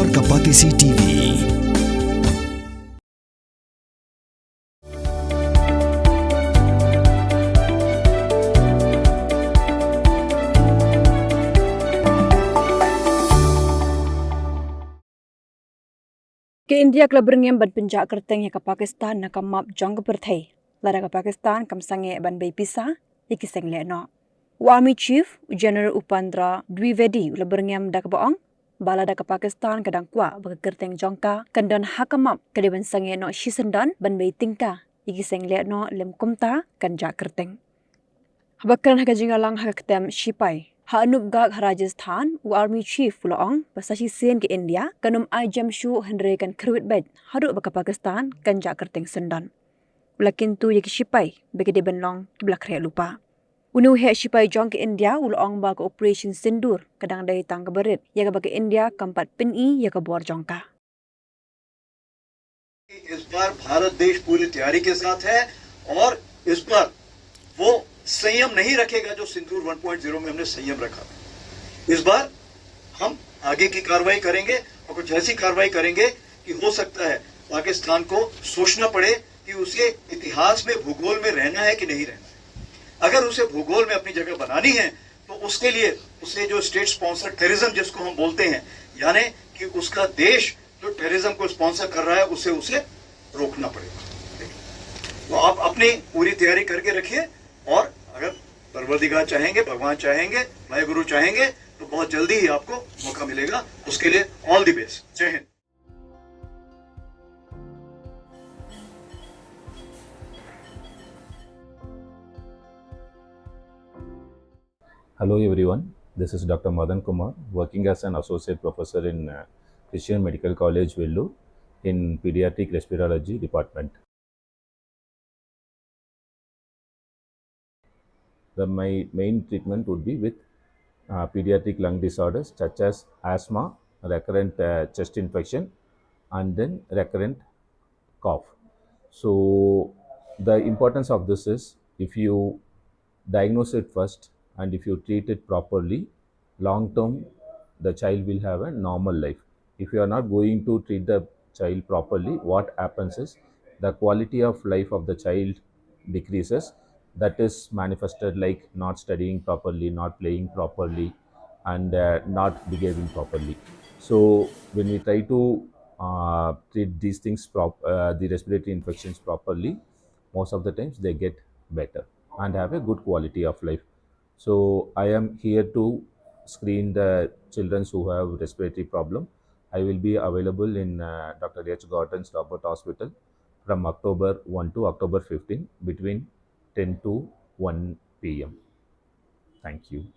Warga Patisi TV. Ke India ke Byrngem ban Pynjah Kyrteng ke Pakistan na kamap Jong ke Pyrthei. Lara ke Pakistan kam sange ban bay pisah iki seng le no. Army Chief General Upandra Dwivedi ula Byrngem dak baong bala dak ke Pakistan kadang kwa ba Kyrteng Jongka kandan hakamap ke ban sange no shisendan ban bay tingka iki seng le no lem kumta kanja Kyrteng. Habakran ha jingalang ha ketem shipai ha anup gag Rajasthan Army Chief Pulaong pasashi sen ke India kanum ajam shu hendre kan kerwit bed hadu baka Pakistan kanja Kyrteng sendan. Ulakin tu yaki shipai bagi de benlong ki blak re lupa. Unu he shipai Jong ke India ulong ba ke operation sindur kadang dai tang ke berit ya ke bagi India kampat pini ya ke bor jongka. इस बार भारत देश पूरी तैयारी के साथ है और इस बार वो संयम नहीं रखेगा जो सिंदूर 1.0 में हमने संयम रखा। इस बार हम आगे की कार्रवाई करेंगे और कुछ ऐसी कार्रवाई करेंगे कि हो सकता है पाकिस्तान को सोचना पड़े कि उसे इतिहास में भूगोल में रहना है कि नहीं रहना है। अगर उसे भूगोल में अपनी जगह बनानी है तो उसके लिए उसे जो स्टेट स्पॉन्सर टेररिज्म जिसको हम बोलते हैं यानी कि उसका देश जो टेररिज्म को स्पॉन्सर कर रहा है उसे रोकना पड़ेगा। तो आप अपनी पूरी तैयारी करके रखिए और अगर परवरदिगार चाहेंगे, भगवान चाहेंगे, भाई गुरु चाहेंगे तो बहुत जल्दी ही आपको मौका मिलेगा। उसके लिए ऑल द बेस्ट। जय Hind. Hello everyone, this is Dr. Madan Kumar, working as an associate professor in Christian Medical College, Vellore, in Pediatric Respiratory Department. My main treatment would be with pediatric lung disorders such as asthma, recurrent chest infection, and then recurrent cough. So the importance of this is if you diagnose it first and if you treat it properly, long term the child will have a normal life. If you are not going to treat the child properly, what happens is the quality of life of the child decreases. That is manifested like not studying properly, not playing properly, and not behaving properly. So when we try to treat these things, the respiratory infections properly, most of the times they get better and have a good quality of life. So I am here to screen the children who have respiratory problem. I will be available in Dr. H. Gordon's Robert Hospital from October 1 to October 15 between 10 to 1 p.m. Thank you.